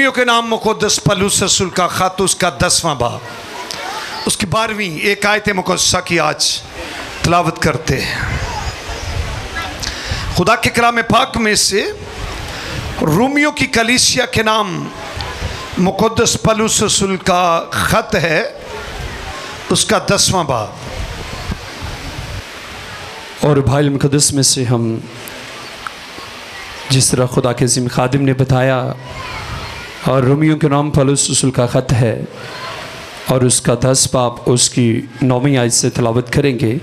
Romeo के नाम मुक़द्दस पौलुस रसूल का ख़त, उसका 10वां बाब, उसकी 12वीं एक आयत मुक़द्दसा की आज तिलावत करते हैं। खुदा के कलाम पाक में से रोमियो की कलीसिया के नाम मुक़द्दस पौलुस रसूल का ख़त है, उसका 10वां बाब। और भाई मुक़द्दस में से हम जिस तरह खुदा के अज़ीम खादिम ने बताया, और रोमियो के नाम पौलुस रसूल का ख़त है और उसका 10 बाब उसकी 9वीं आयत से तिलावत करेंगे।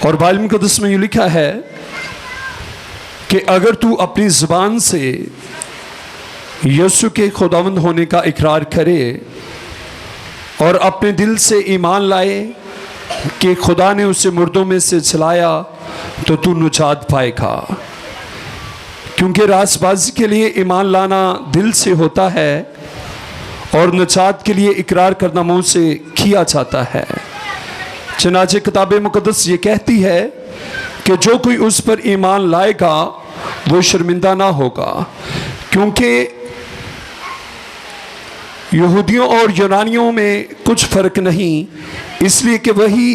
और बाइबल मुक़द्दस में यूँ लिखा है कि अगर तू अपनी ज़ुबान से यीशु के खुदावंद होने का इकरार करे और अपने दिल से ईमान लाए कि खुदा ने उसे मुर्दों में से चलाया, तो तू निजात पाएगा। क्योंकि रास्तबाजी के लिए ईमान लाना दिल से होता है और निजात के लिए इकरार करना मुंह से किया जाता है। चनाचे किताब मुक़द्दस ये कहती है कि जो कोई उस पर ईमान लाएगा वो शर्मिंदा ना होगा, क्योंकि यहूदियों और यूनानियों में कुछ फ़र्क नहीं, इसलिए कि वही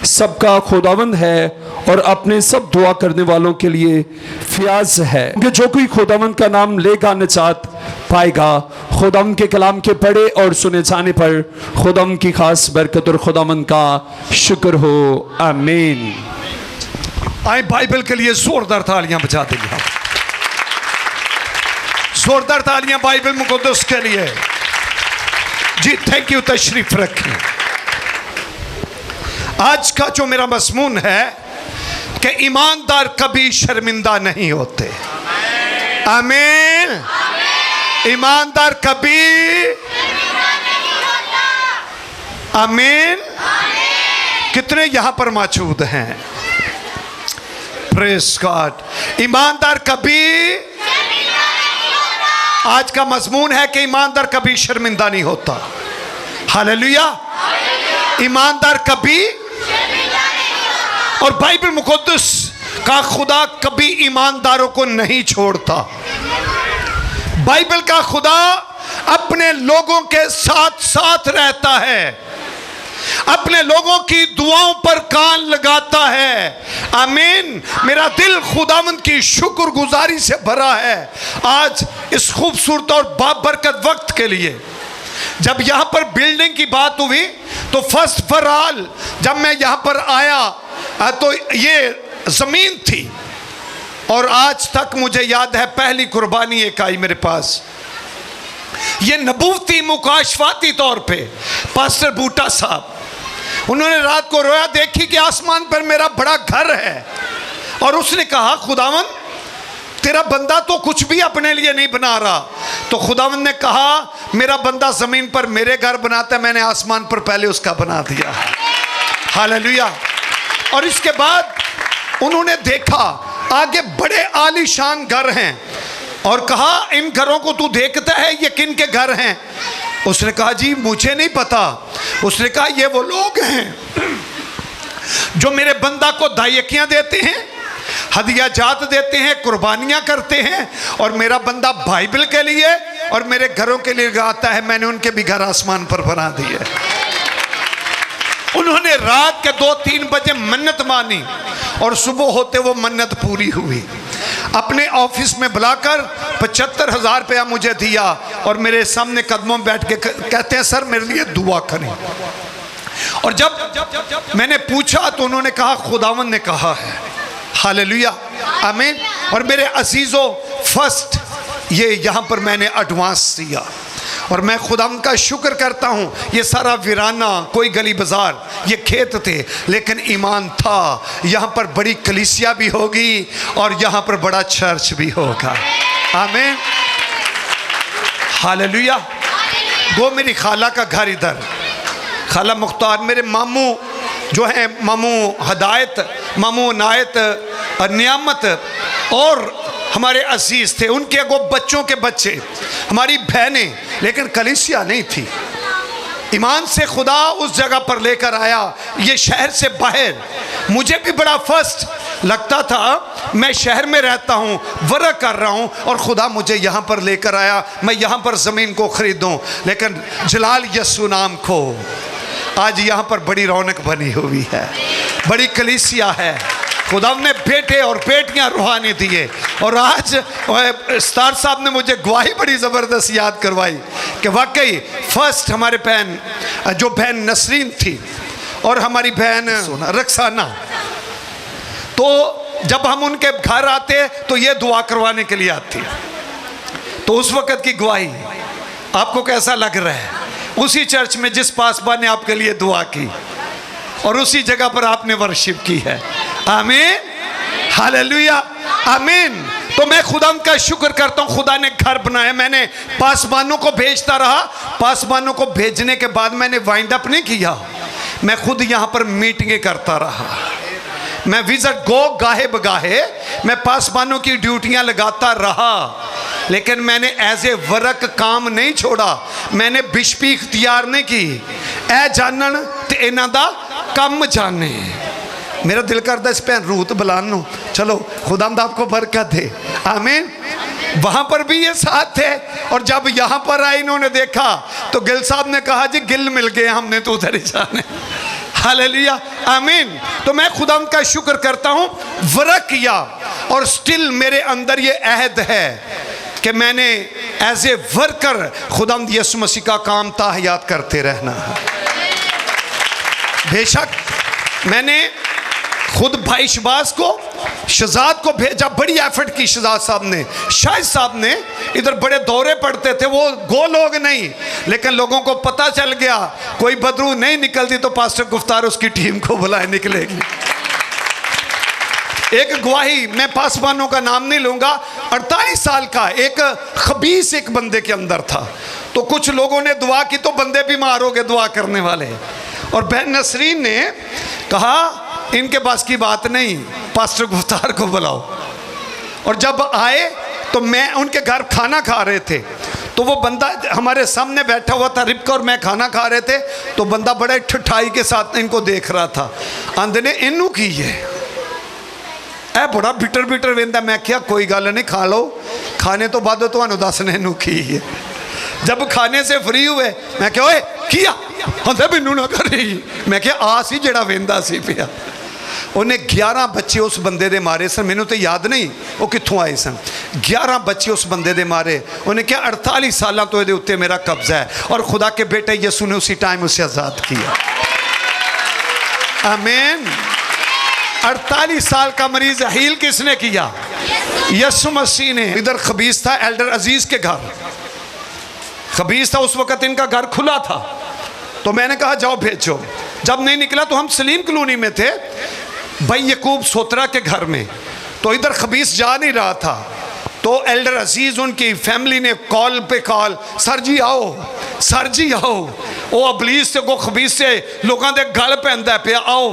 सबका खुदावंद है और अपने सब दुआ करने वालों के लिए फ़याज़ है। क्योंकि जो कोई खुदावंद का नाम लेगा निजात पाएगा। खुदावंद के कलाम के पढ़े और सुने जाने पर खुदावंद की खास बरकत और खुदावंद का शुक्र हो। आमीन। आए बाइबल के लिए जोरदार तालियां बजा देंगे, जोरदार तालियां बाइबल मुक़द्दस के लिए। जी थैंक यू, तशरीफ रखें। आज का जो मेरा मज़मून है कि ईमानदार कभी शर्मिंदा नहीं होते। आमीन। ईमानदार कभी आमीन। कितने यहां पर मौजूद हैं? Praise God. ईमानदार कभी, आज का मज़मून है कि ईमानदार कभी शर्मिंदा नहीं होता। हालेलुया। ईमानदार कभी, और बाइबल मुक़द्दस का खुदा कभी ईमानदारों को नहीं छोड़ता। बाइबल का खुदा अपने लोगों के साथ साथ रहता है, अपने लोगों की दुआओं पर कान लगाता है। आमीन। मेरा दिल खुदावंद की शुक्रगुजारी से भरा है आज इस खूबसूरत और बाबरकत वक्त के लिए। जब यहाँ पर बिल्डिंग की बात हुई तो फर्स्ट फॉर ऑल जब मैं यहाँ पर आया तो ये ज़मीन थी, और आज तक मुझे याद है पहली कुर्बानी एक आई मेरे पास। ये नबूवती मुकाशफाती तौर पे पास्टर बूटा साहब, उन्होंने रात को रोया देखी कि आसमान पर मेरा बड़ा घर है, और उसने कहा खुदावंद तेरा बंदा तो कुछ भी अपने लिए नहीं बना रहा। तो खुदावंद ने कहा मेरा बंदा ज़मीन पर मेरे घर बनाता है, मैंने आसमान पर पहले उसका बना दिया। हालेलुया। और इसके बाद उन्होंने देखा आगे बड़े आलीशान घर हैं, और कहा इन घरों को तू देखता है ये किन के घर हैं? उसने कहा जी मुझे नहीं पता। उसने कहा ये वो लोग हैं जो मेरे बंदा को दायकियां देते हैं, हदिया जात देते हैं, कुर्बानियां करते हैं, और मेरा बंदा बाइबल के लिए और मेरे घरों के लिए गाता है। मैंने उनके भी घर आसमान पर बना दिए। उन्होंने रात के 2-3 बजे मन्नत मानी और सुबह होते वो मन्नत पूरी हुई। अपने ऑफिस में बुलाकर 75,000 रुपया मुझे दिया और मेरे सामने कदमों में बैठ के कहते हैं सर मेरे लिए दुआ करें। और जब मैंने पूछा तो उन्होंने कहा खुदावंद ने कहा है। हालेलुया। आमीन। और मेरे अजीज़ों फर्स्ट ये यहाँ पर मैंने एडवांस दिया, और मैं खुदावंद का शुक्र करता हूँ। ये सारा वीराना, कोई गली बाजार, ये खेत थे, लेकिन ईमान था। यहाँ पर बड़ी कलीसिया भी होगी और यहाँ पर बड़ा चर्च भी होगा। आमीन। हालेलुया। वो मेरी खाला का घर इधर, खाला मुख्तार, मेरे मामू जो हैं, मामू हदायत, मामू नायत, नियामत, और हमारे अजीज़ थे, उनके वो बच्चों के बच्चे, हमारी बहनें, लेकिन कलीसिया नहीं थी। ईमान से खुदा उस जगह पर लेकर आया, ये शहर से बाहर। मुझे भी बड़ा फर्स्ट लगता था मैं शहर में रहता हूँ, वर्क कर रहा हूँ और खुदा मुझे यहाँ पर लेकर आया, मैं यहाँ पर ज़मीन को ख़रीदूँ। लेकिन जलाल यस्सु नाम को आज यहाँ पर बड़ी रौनक बनी हुई है, बड़ी कलीसिया है। खुदा ने बेटे और बेटियां रूहानी दिए। और आज स्टार साहब ने मुझे गवाही बड़ी ज़बरदस्त याद करवाई कि वाकई फर्स्ट हमारे बहन जो बहन नसरीन थी और हमारी बहन रक्साना, तो जब हम उनके घर आते तो ये दुआ करवाने के लिए आती। तो उस वक़्त की गवाही आपको कैसा लग रहा है? उसी चर्च में जिस पासबा ने आपके लिए दुआ की और उसी जगह पर आपने वर्शिप की है। आमीन, हालेलुया, आमीन। तो मैं खुदा का शुक्र करता हूँ, खुदा ने घर बनाया। मैंने पासबानों को भेजता रहा, पासबानों को भेजने के बाद मैंने वाइंड अप नहीं किया, मैं खुद यहाँ पर मीटिंगें करता रहा। मैं विजिट गो गाहे बगाहे मैं पासबानों की ड्यूटियाँ लगाता रहा, लेकिन मैंने एज ए वर्क काम नहीं छोड़ा। मैंने बिशपी इख्तियार नहीं की, ए जानन ते इन्हां दा कम जाने। मेरा दिल करता इस भैन रूत बुलान नो, चलो खुदावंद आपको बरकत दे, आमीन। वहाँ पर भी ये साथ थे और जब यहाँ पर आए इन्होंने देखा तो गिल साहब ने कहा जी गिल मिल गए, हमने तो उधर ही जाने। हालेलुया, आमीन। तो मैं खुदावंद का शुक्र करता हूँ, वर्क किया और स्टिल मेरे अंदर ये अहद है कि मैंने एज ए वर्कर खुदावंद यीशु मसीह का काम ताहयात करते रहना है। बेशक मैंने खुद भाई शहबाज को, शहजाद को भेजा, बड़ी एफर्ट की शहजाद साहब ने, शाहिद साहब ने। इधर बड़े दौरे पड़ते थे, वो गो लोग नहीं, लेकिन लोगों को पता चल गया कोई बदरू नहीं निकलती तो पास्टर गुफ्तार उसकी टीम को बुलाए निकलेगी। एक गवाही, मैं पासबानों का नाम नहीं लूँगा, 48 साल का एक खबीस एक बंदे के अंदर था। तो कुछ लोगों ने दुआ की तो बंदे बीमार हो गए दुआ करने वाले, और बहन नसरीन ने कहा इनके पास की बात नहीं, पास्टर गुफ्तार को बुलाओ। और जब आए तो मैं उनके घर खाना खा रहे थे, तो वो बंदा हमारे सामने बैठा हुआ था, रिबका और मैं खाना खा रहे थे, तो बंदा बड़े ठठाई के साथ इनको देख रहा था। आंदे ने इनू की है ए बड़ा बिटर बिटर वेंदा। मैं क्या कोई गल नहीं, खा लो, खाने तो बाद तो दसने नू की है। जब खाने से फ्री हुए मैं क्या ओए किया आंदे मैनू ना करी। मैं क्या आ सी जेड़ा वेंदा सी पिया। उन्हें 11 बच्चे उस बंदे दे मारे सन, मैनू तो याद नहीं वो कित्थों आए सन। 11 बच्चे उस बंदे दे मारे। उन्हें क्या 48 साल तो ये उत्ते मेरा कब्जा है, और खुदा के बेटे यीशु ने उसी टाइम उसे आज़ाद किया। आमीन। 48 साल का मरीज हील किसने किया? यीशु मसीह ने। इधर खबीस था एल्डर अजीज के घर, खबीस था उस वक़्त, इनका घर खुला था। तो मैंने कहा जाओ भेजो। जब नहीं निकला तो हम सलीम कॉलोनी में थे, भाई यकूब सोत्रा के घर में। तो इधर खबीस जा नहीं रहा था, तो एल्डर अजीज़ उनकी फैमिली ने कॉल पे कॉल, सर जी आओ, सर जी आओ। वो अबलीस से को खबीस से लोगों के गल पैंदा पे आओ।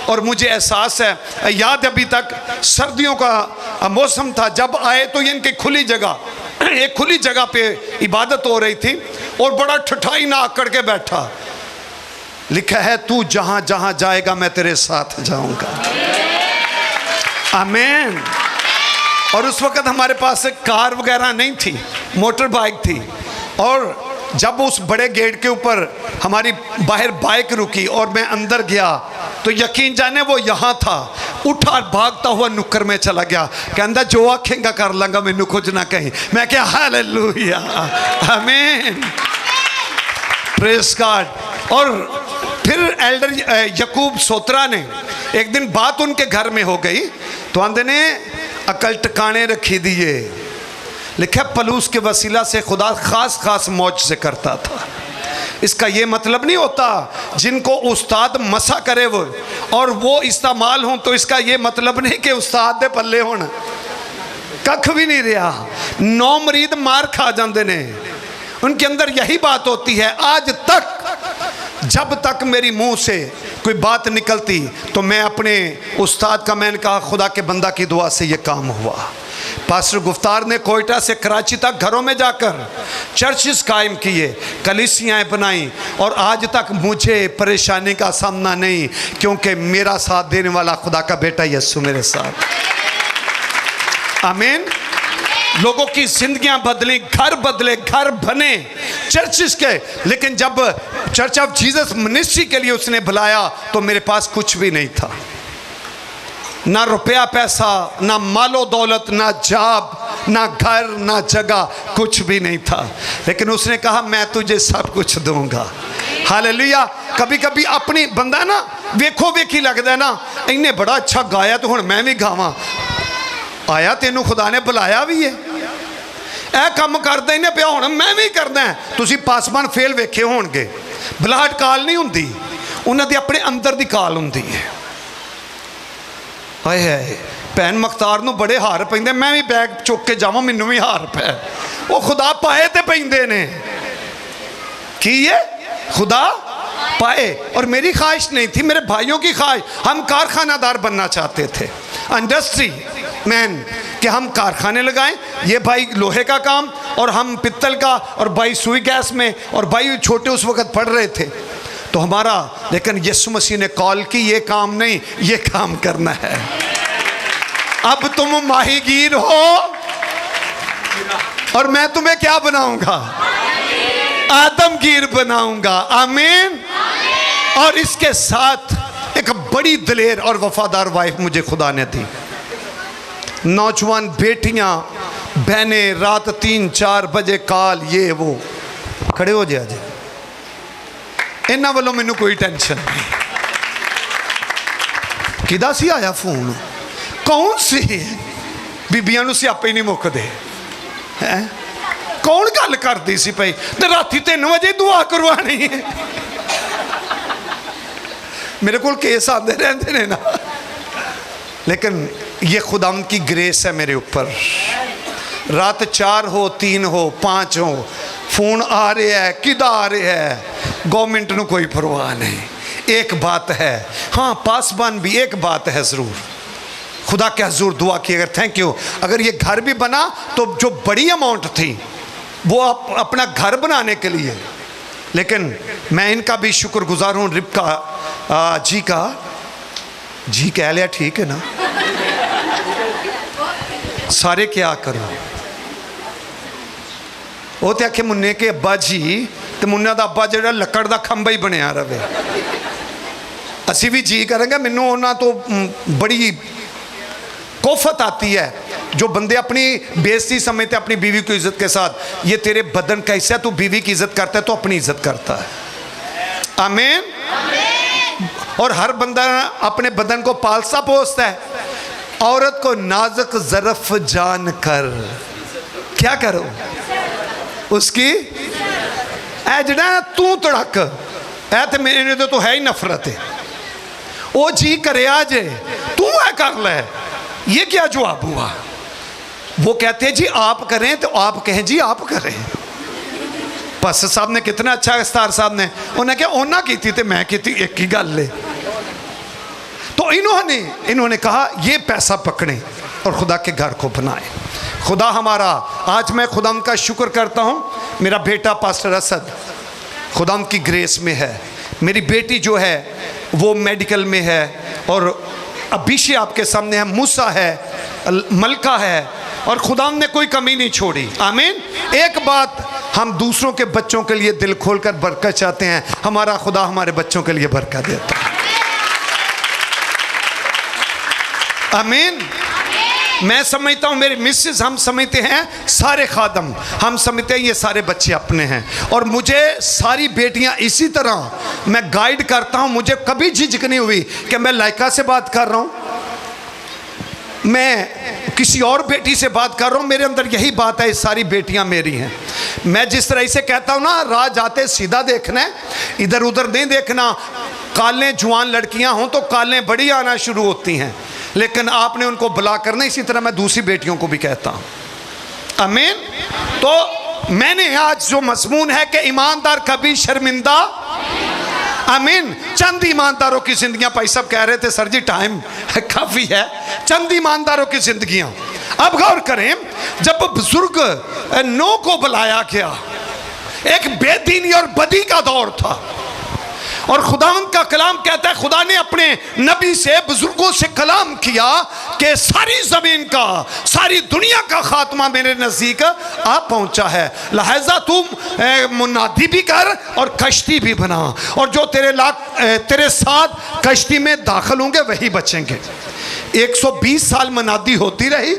और मुझे एहसास है, याद अभी तक सर्दियों का मौसम था, जब आए तो इनकी खुली जगह, एक खुली जगह पे इबादत हो रही थी, और बड़ा ठठाई ना आकड़ के बैठा। लिखा है तू जहां जहां जाएगा मैं तेरे साथ जाऊंगा। आमीन। और उस वक्त हमारे पास कार वगैरह नहीं थी, मोटर बाइक थी। और जब उस बड़े गेट के ऊपर हमारी बाहर बाइक रुकी और मैं अंदर गया, तो यकीन जाने वो यहाँ था। उठा भागता हुआ नुक्कर में चला गया, कहता जो आखेंगा कर लूंगा, मैनू कुछ ना कहीं। मैं क्या हालेलुया, आमीन, प्रेज गॉड। और फिर एल्डर यकूब सोत्रा ने एक दिन बात उनके घर में हो गई, तो आंदे ने अकल टकाने रखी दिए। लिखा पलूस के वसीला से खुदा खास खास मौज से करता था। इसका ये मतलब नहीं होता जिनको उस्ताद मसा करे वो और वो इस्तेमाल हों, तो इसका ये मतलब नहीं कि उस्ताद दे पल्ले होना कख भी नहीं रहा। 9 मरीद मार खा जाते ने, उनके अंदर यही बात होती है। आज तक जब तक मेरी मुंह से कोई बात निकलती तो मैं अपने उस्ताद का, मैंने कहा खुदा के बंदा की दुआ से ये काम हुआ। पास्टर गुफ्तार ने कोयटा से कराची तक घरों में जाकर चर्चेस कायम किए, कलीसियाएं बनाई, और आज तक मुझे परेशानी का सामना नहीं, क्योंकि मेरा साथ देने वाला खुदा का बेटा यीशु मेरे साथ। आमीन। लोगों की जिंदगियां बदली, घर बदले, घर बने चर्चिस के। लेकिन जब चर्च ऑफ जीसस मिनिस्ट्री के लिए उसने बुलाया तो मेरे पास कुछ भी नहीं था, ना रुपया पैसा, ना मालो दौलत, ना जॉब, ना घर, ना जगह, कुछ भी नहीं था। लेकिन उसने कहा मैं तुझे सब कुछ दूंगा। हालेलुया। कभी कभी अपनी बंदा ना वेखो वेखी लगता है ना, इन्ने बड़ा अच्छा गाया तो हुण मैं भी गावां। आया तेनू खुदा ने बुलाया भी है, ए काम करदा इन्हें पिया, हुण मैं भी करना। तुसीं पासमान फेल वेखे होणगे, बुलाहट काल नहीं हुंदी, उन्हां दी अपने अंदर दी काल हुंदी है। हाय हाय, भैन मख्तार नूं बड़े हार पैंदे, मैं भी बैग चुक के जावां मैनूं भी हार पै। वो खुदा पाए ते पैंदे ने की है, खुदा पाए। और मेरी ख्वाहिश नहीं थी, मेरे भाइयों की ख्वाहिश, हम कारखानादार बनना चाहते थे, इंडस्ट्री मैन, कि हम कारखाने लगाएं, ये भाई लोहे का काम और हम पित्तल का, और भाई सुई गैस में, और भाई छोटे उस वक्त पढ़ रहे थे तो हमारा। लेकिन यीशु मसीह ने कॉल की, ये काम नहीं, ये काम करना है। अब तुम माहीगीर हो और मैं तुम्हें क्या बनाऊंगा, आदमगीर बनाऊंगा। आमीन। और इसके साथ एक बड़ी दिलेर और वफादार वाइफ मुझे खुदा ने दी। नौजवान बेटियां बहनें, रात 3-4 बजे कॉल, ये वो, खड़े हो जाए जे, इन्हां वालों मैनू कोई टेंशन नहीं। किदा सी आया फोन, कौन सी बीबियां नू सियापे ही नहीं मुकदे हैं, कौन गल करती सी पई ते राती 3 बजे दुआ करवानी है। मेरे को केस आते रहते ने ना, लेकिन ये खुदाम की ग्रेस है मेरे ऊपर। रात 4 हो, 3 हो, 5 हो, फोन आ रहे हैं, किदा आ रहे हैं, गवर्नमेंट को कोई परवाह नहीं। एक बात है, हाँ पासबान भी एक बात है ज़रूर, खुदा के हजूर दुआ की, अगर थैंक यू, अगर ये घर भी बना तो जो बड़ी अमाउंट थी वो अपना घर बनाने के लिए, लेकिन मैं इनका भी शुक्रगुजार हूँ, रिबका जी का, जी कह लिया ठीक है ना, सारे क्या करो। वो तो आखे मुन्ने के अब्बा जी, तो मुन्ना का अब्बा जो लकड़ का खंबा ही बनया रहे। असी भी जी करेंगे, मैनू उन्होंने तो बड़ी कोफत आती है जो बंदे अपनी बेइज्जती समझते अपनी बीवी की इज्जत के साथ। ये तेरे बदन कैसा है, तू बीवी की इज्जत करता है तो अपनी इज्जत करता है। आमीन। और हर बंदा अपने बदन को पालता पोसता है। औरत को नाजुक ज़रफ जान कर क्या करो, उसकी ऐ जड़ा तू तड़क ऐ तो मेरे तो है ही नफरत है, वो जी करे आज तू है कर ले, ये क्या जवाब हुआ। वो कहते हैं जी आप करें तो आप कहें जी आप करें। पास्टर साहब ने कितना अच्छा, इस्तार साहब ने, उन्हें क्या ओना की थी तो मैं की थी, एक ही गल है। तो इन्होंने कहा ये पैसा पकड़ें और खुदा के घर को बनाएं। खुदा हमारा, आज मैं खुदा का शुक्र करता हूँ, मेरा बेटा पास्टर असद खुदा की ग्रेस में है, मेरी बेटी जो है वो मेडिकल में है, और अभिषेक आपके सामने है, मूसा है, मलका है, और खुदा ने कोई कमी नहीं छोड़ी। आमीन। एक बात, हम दूसरों के बच्चों के लिए दिल खोलकर बरकत चाहते हैं, हमारा खुदा हमारे बच्चों के लिए बरकत देता है। आमीन। मैं समझता हूँ, मेरी मिसेस, हम समझते हैं सारे खादम, हम समझते हैं ये सारे बच्चे अपने हैं, और मुझे सारी बेटियां इसी तरह मैं गाइड करता हूँ। मुझे कभी झिझक नहीं हुई कि मैं लाइका से बात कर रहा हूँ, मैं किसी और बेटी से बात कर रहा हूँ, मेरे अंदर यही बात है, सारी बेटियां मेरी हैं। मैं जिस तरह से कहता हूँ ना, राह जाते सीधा देखना है, इधर उधर नहीं देखना। कालें जुआन लड़कियां हों तो कालें बड़ी आना शुरू होती हैं, लेकिन आपने उनको बुला करना। इसी तरह मैं दूसरी बेटियों को भी कहता हूँ। आमीन। तो मैंने आज जो मजमून है कि ईमानदार कभी शर्मिंदा, आमीन। चंद ईमानदारों की जिंदगियां, भाई साहब कह रहे थे सर जी टाइम काफी है, चंद ईमानदारों की जिंदगियां। अब गौर करें, जब बुजुर्ग नूह को बुलाया गया, एक बेदीनी और बदी का दौर था, और खुदावंद का कलाम कहता है खुदा ने अपने नबी से, बुजुर्गों से कलाम किया कि सारी जमीन का, सारी दुनिया का खात्मा मेरे नजदीक आ पहुंचा है, लिहाजा तुम मुनादी भी कर और कश्ती भी बना, और जो तेरे साथ कश्ती में दाखिल होंगे वही बचेंगे। 120 साल मुनादी होती रही,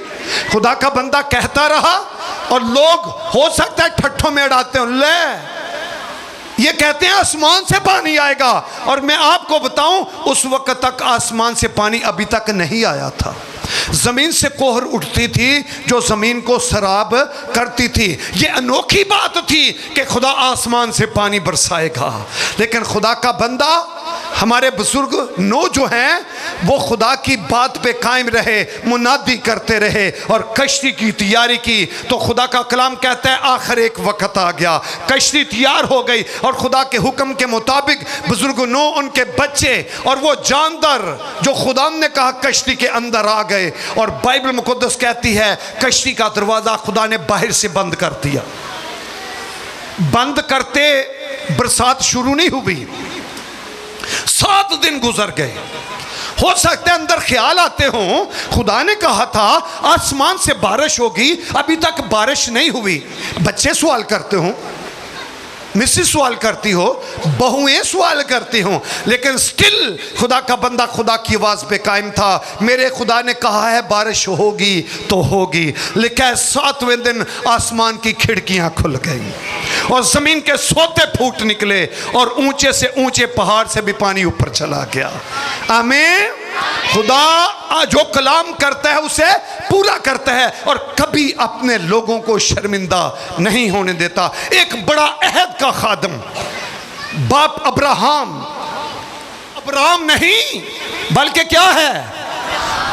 खुदा का बंदा कहता रहा, और लोग हो सकता है ठट्ठों में अड़ाते हो, ले ये कहते हैं आसमान से पानी आएगा, और मैं आपको बताऊं उस वक्त तक आसमान से पानी अभी तक नहीं आया था। जमीन से कोहर उठती थी जो जमीन को सराब करती थी। ये अनोखी बात थी कि खुदा आसमान से पानी बरसाएगा, लेकिन खुदा का बंदा, हमारे बुजुर्ग नो जो हैं, वो खुदा की बात पे कायम रहे, मुनादी करते रहे और कश्ती की तैयारी की। तो खुदा का कलाम कहता है आखिर एक वक्त आ गया, कश्ती तैयार हो गई, और खुदा के हुक्म के मुताबिक बुजुर्ग नो, उनके बच्चे और वो जानदार जो खुदा ने कहा कश्ती के अंदर आ गए। और बाइबल मुकद्दस कहती है कश्ती का दरवाजा खुदा ने बाहर से बंद कर दिया। बंद करते बरसात शुरू नहीं हुई, 7 दिन गुजर गए। हो सकता है अंदर ख्याल आते हों, खुदा ने कहा था आसमान से बारिश होगी, अभी तक बारिश नहीं हुई। बच्चे सवाल करते हों, मिसेस सवाल करती हो, बहुएं सवाल करती हों, लेकिन स्टिल खुदा का बंदा खुदा की आवाज़ पे कायम था। मेरे खुदा ने कहा है बारिश होगी तो होगी। लिखा है 7वें दिन आसमान की खिड़कियां खुल गई और ज़मीन के सोते फूट निकले, और ऊंचे से ऊंचे पहाड़ से भी पानी ऊपर चला गया। आमीन। खुदा जो कलाम करता है उसे पूरा करता है, और कभी अपने लोगों को शर्मिंदा नहीं होने देता। एक बड़ा अहद का खादम बाप अब्राहम नहीं बल्कि क्या है,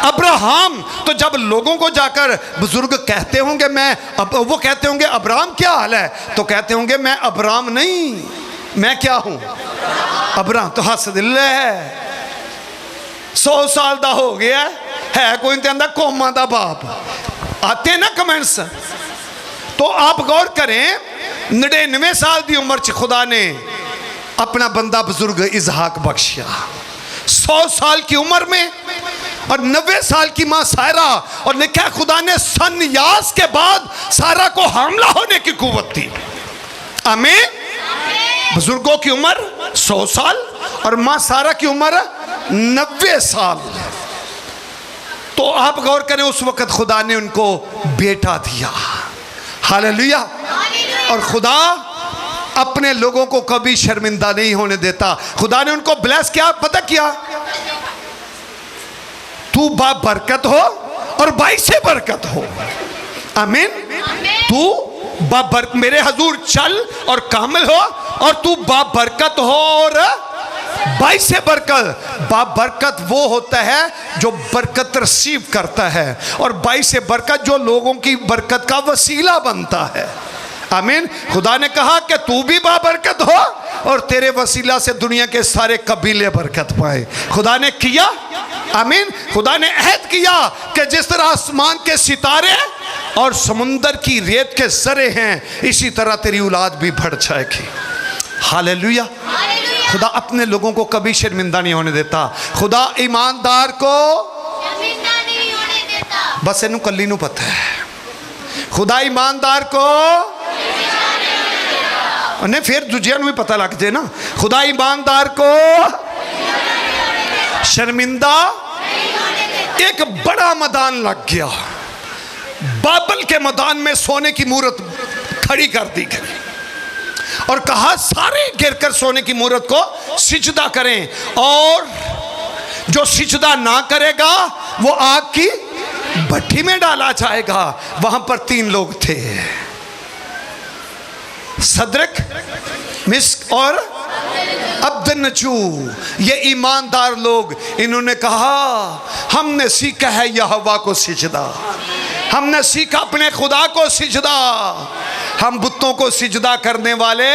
अब्राहम। तो जब लोगों को जाकर बुजुर्ग कहते होंगे वो कहते होंगे अब्राहम क्या हाल है, तो कहते होंगे मैं अब्राहम नहीं, मैं क्या हूं, अब्राहम। तो हंस दिल है, 100 साल का हो गया है, कोई कहता कौमा दा बाप। आते ना कमेंट्स, तो आप गौर करें 99 साल की उम्र च खुदा ने अपना बंदा बुजुर्ग इसहाक बख्शिया, 100 साल की उम्र में, और 90 साल की मां सारा। और लिखा खुदा ने सन यास के बाद सारा को हामला होने की कुव्वत दी। आमीन। बुजुर्गों की उम्र 100 साल और मां सारा की उम्र 90 साल। तो आप गौर करें उस वक्त खुदा ने उनको बेटा दिया। हालेलुया। और खुदा अपने लोगों को कभी शर्मिंदा नहीं होने देता। खुदा ने उनको ब्लेस किया, पता क्या, तू बाप बरकत हो और भाई से बरकत हो। आमीन। तू बाप मेरे हजूर चल और कामिल हो, और तू बाप बरकत हो और भाई से बरकत। बाप बरकत वो होता है जो बरकत रिसीव करता है, और भाई से बरकत जो लोगों की बरकत का वसीला बनता है। आमीन। खुदा ने कहा कि तू भी बाबरकत हो और तेरे वसीला से दुनिया के सारे कबीले बरकत पाए। खुदा ने किया। आमीन। खुदा ने अहद किया कि जिस तरह आसमान के सितारे और समुंदर की रेत के जरे हैं, इसी तरह तेरी औलाद भी बढ़ जाएगी। हालेलुया। खुदा अपने लोगों को कभी शर्मिंदा नहीं होने देता। खुदा ईमानदार को शर्मिंदा नहीं होने देता। बस इनू कली नू पता है, खुदा ईमानदार को नहीं, फिर दूजिया भी पता लग जाए ना। खुदा ईमानदार को शर्मिंदा। एक बड़ा मैदान लग गया, बाबल के मैदान में सोने की मूरत खड़ी कर दी गई और कहा सारे गिरकर सोने की मूरत को सिजदा करें, और जो सिजदा ना करेगा वो आग की भट्टी में डाला जाएगा। वहां पर 3 लोग थे, सदरक, मिस्क और अब्दनजू। ये ईमानदार लोग, इन्होंने कहा हमने सीखा है यहोवा को सिजदा, हमने सीखा अपने खुदा को सिजदा, हम बुतों को सिजदा करने वाले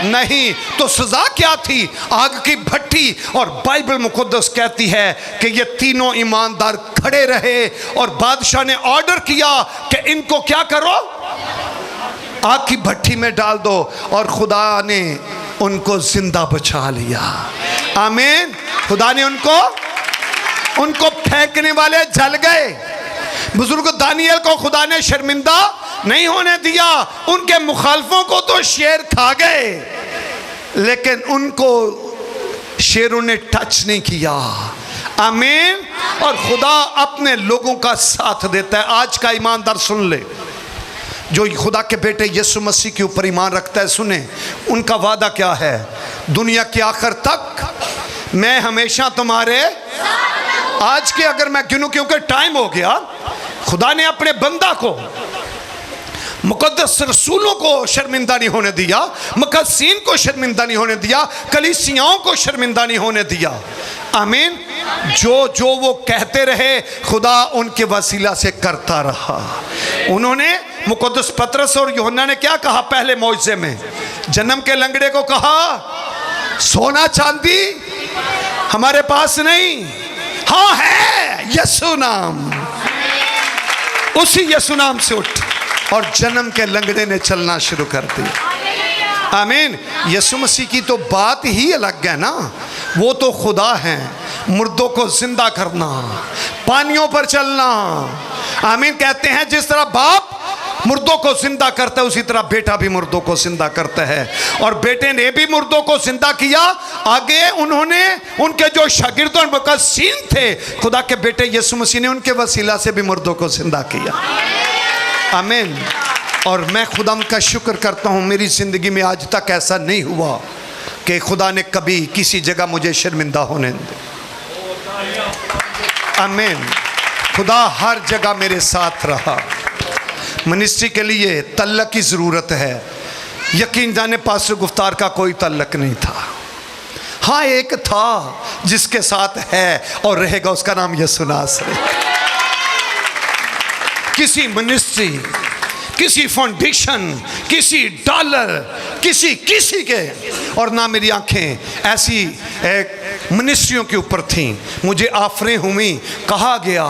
नहीं। तो सजा क्या थी? आग की भट्टी। और बाइबल मुकद्दस कहती है कि ये तीनों ईमानदार खड़े रहे और बादशाह ने ऑर्डर किया कि इनको क्या करो, आग की भट्टी में डाल दो। और खुदा ने उनको जिंदा बचा लिया। आमीन। खुदा ने उनको फेंकने वाले जल गए। बुजुर्ग दानियल को खुदा ने शर्मिंदा नहीं होने दिया। उनके मुखालफों को तो शेर खा गए, लेकिन उनको शेरों ने टच नहीं किया। आमीन। और खुदा अपने लोगों का साथ देता है। आज का ईमानदार सुन ले, जो खुदा के बेटे यीशु मसीह के ऊपर ईमान रखता है, सुने उनका वादा क्या है। दुनिया के आखिर तक मैं हमेशा तुम्हारे आज के अगर मैं गिनूं, क्योंकि टाइम हो गया, खुदा ने अपने बंदा को, मुकद्दस रसूलों को शर्मिंदा नहीं होने दिया, मुकद्दसीन को शर्मिंदा नहीं होने दिया, कलीसियाओं को शर्मिंदा नहीं होने दिया। आमीन। जो वो कहते रहे खुदा उनके वसीला से करता रहा। उन्होंने मुकद्दस पतरस और यूहन्ना ने क्या कहा पहले मौजज़े में? जन्म के लंगड़े को कहा सोना चांदी हमारे पास नहीं, हाँ है यीशु नाम। उसी यीशु नाम से उठ, और जन्म के लंगड़े ने चलना शुरू कर दिया। आमीन। यीशु मसीह की तो बात ही अलग है ना। वो तो खुदा है, मुर्दों को जिंदा करना, पानियों पर चलना। आमीन। कहते हैं जिस तरह बाप मुर्दों को जिंदा करता है, उसी तरह बेटा भी मुर्दों को जिंदा करता है। और बेटे ने भी मुर्दों को जिंदा किया। आगे उन्होंने उनके जो शागिर्द और मुकद्दसीन थे, खुदा के बेटे यीशु मसीह ने उनके वसीला से भी मुर्दों को जिंदा किया। आमीन। और मैं खुदा का शुक्र करता हूँ, मेरी ज़िंदगी में आज तक ऐसा नहीं हुआ कि खुदा ने कभी किसी जगह मुझे शर्मिंदा होने दिया। आमीन। खुदा हर जगह मेरे साथ रहा। मिनिस्ट्री के लिए तल्लक की ज़रूरत है, यकीन जाने पास्टर गुफ्तार का कोई तल्लक नहीं था। हाँ, एक था जिसके साथ है और रहेगा, उसका नाम यीशु नासरी। किसी मिनिस्ट्री, किसी फाउंडेशन, किसी डॉलर, किसी के, और ना मेरी आंखें ऐसी मिनिस्ट्रियों के ऊपर थीं। मुझे ऑफरें हुई, कहा गया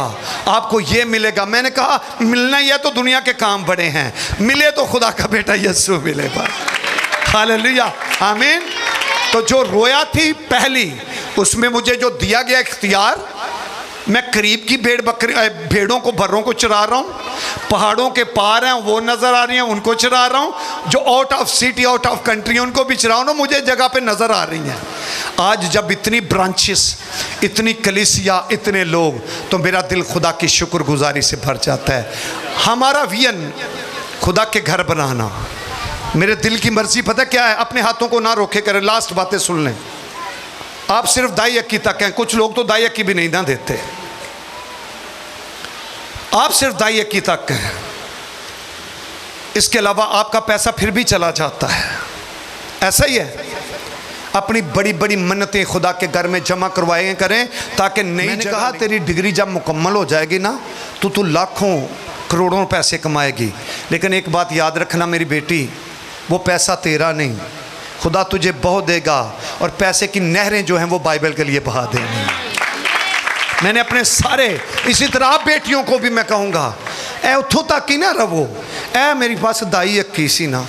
आपको ये मिलेगा। मैंने कहा मिलना ही है तो दुनिया के काम बड़े हैं, मिले तो खुदा का बेटा यीशु मिले बस। हालेलुया। आमीन। तो जो रोया थी पहली, उसमें मुझे जो दिया गया इख्तियार, मैं करीब की भेड़ों को, बर्रों को चरा रहा हूँ। पहाड़ों के पार हैं वो नज़र आ रही हैं, उनको चरा रहा हूँ। जो out of city, out of country, उनको भी चरा रहा हूँ। मुझे जगह पे नज़र आ रही हैं। आज जब इतनी ब्रांचेस, इतनी कलीसिया, इतने लोग, तो मेरा दिल खुदा की शुक्रगुजारी से भर जाता है। हमारा विजन खुदा के घर बनाना। मेरे दिल की मर्जी पता क्या है? अपने हाथों को ना रोके करें। लास्ट बातें सुन लें। आप सिर्फ दाई अक्की तक हैं, कुछ लोग तो दाई अक्की भी नहीं ना देते। आप सिर्फ दाई अक्की तक हैं, इसके अलावा आपका पैसा फिर भी चला जाता है। ऐसा ही है। अपनी बड़ी बड़ी मन्नतें खुदा के घर में जमा करवाए करें, ताकि नई जगह तेरी डिग्री जब मुकम्मल हो जाएगी ना, तो तू लाखों करोड़ों पैसे कमाएगी। लेकिन एक बात याद रखना मेरी बेटी, वो पैसा तेरा नहीं, खुदा तुझे बहुत देगा। और पैसे की नहरें जो हैं वो बाइबल के लिए बहा देंगी। मैंने अपने सारे, इसी तरह आप बेटियों को भी मैं कहूँगा, ए उथों तक ही ना रवो। ए मेरे पास दाई अक्की सी ना,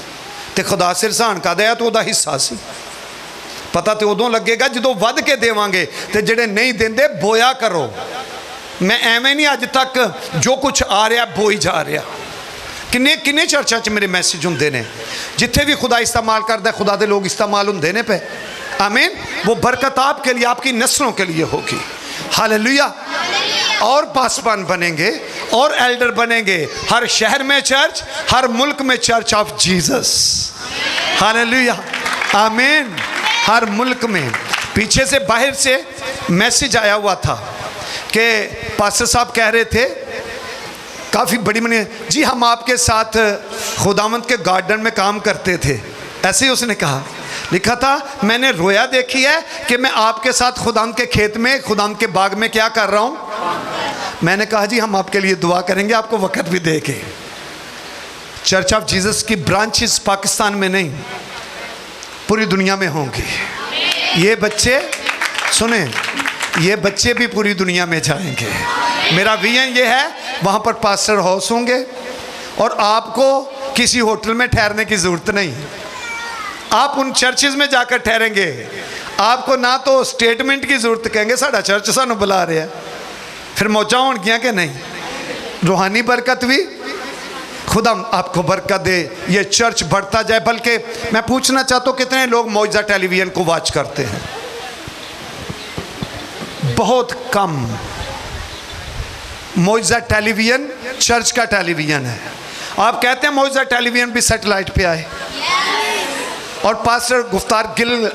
तो खुदा सिर सहन का दया तो वह हिस्सा सी। पता तो उदों लगेगा जो वध के देवांगे, तो जेडे नहीं देंदे बोया करो। मैं एवें नहीं अज तक जो कुछ आ रहा बोई जा रहा। किन्ने किन्ने चर्चा च मेरे मैसेज होंदे ने, जिथे भी खुदा इस्तेमाल करता है, खुदा दे लोग इस्तेमाल होंदे ने पे। आमीन। वो बरकत आपके लिए, आपकी नस्लों के लिए होगी। हालेलुया। और पासवान बनेंगे और एल्डर बनेंगे। हर शहर में चर्च, हर मुल्क में चर्च ऑफ जीसस। हालेलुया। आमीन। हर मुल्क में। पीछे से बाहर से मैसेज आया हुआ था कि पास्टर साहब कह रहे थे, काफ़ी बड़ी मनी, जी हम आपके साथ खुदावंद के गार्डन में काम करते थे। ऐसे ही उसने कहा, लिखा था मैंने रोया देखी है कि मैं आपके साथ खुदावंद के खेत में, खुदावंद के बाग में क्या कर रहा हूँ। मैंने कहा जी हम आपके लिए दुआ करेंगे, आपको वक़्त भी देंगे। चर्च ऑफ जीसस की ब्रांचेस पाकिस्तान में नहीं, पूरी दुनिया में होंगी। ये बच्चे सुने, ये बच्चे भी पूरी दुनिया में जाएंगे। मेरा विजन ये है, वहाँ पर पास्टर हाउस होंगे और आपको किसी होटल में ठहरने की ज़रूरत नहीं। आप उन चर्चेज में जाकर ठहरेंगे, आपको ना तो स्टेटमेंट की जरूरत, कहेंगे साडा चर्च सानू बुला रहा है, फिर मौजा होंगियां कि नहीं। रूहानी बरकत भी खुदा आपको बरकत दे, ये चर्च बढ़ता जाए। बल्कि मैं पूछना चाहता हूँ कितने लोग मौजा टेलीविजन को वॉच करते हैं? बहुत कम। मौजा टेलीविजन चर्च का टेलीविजन है। आप कहते हैं मौजा टेलीविजन भी सैटेलाइट पे आए, और पास्टर गुफ्तार गिल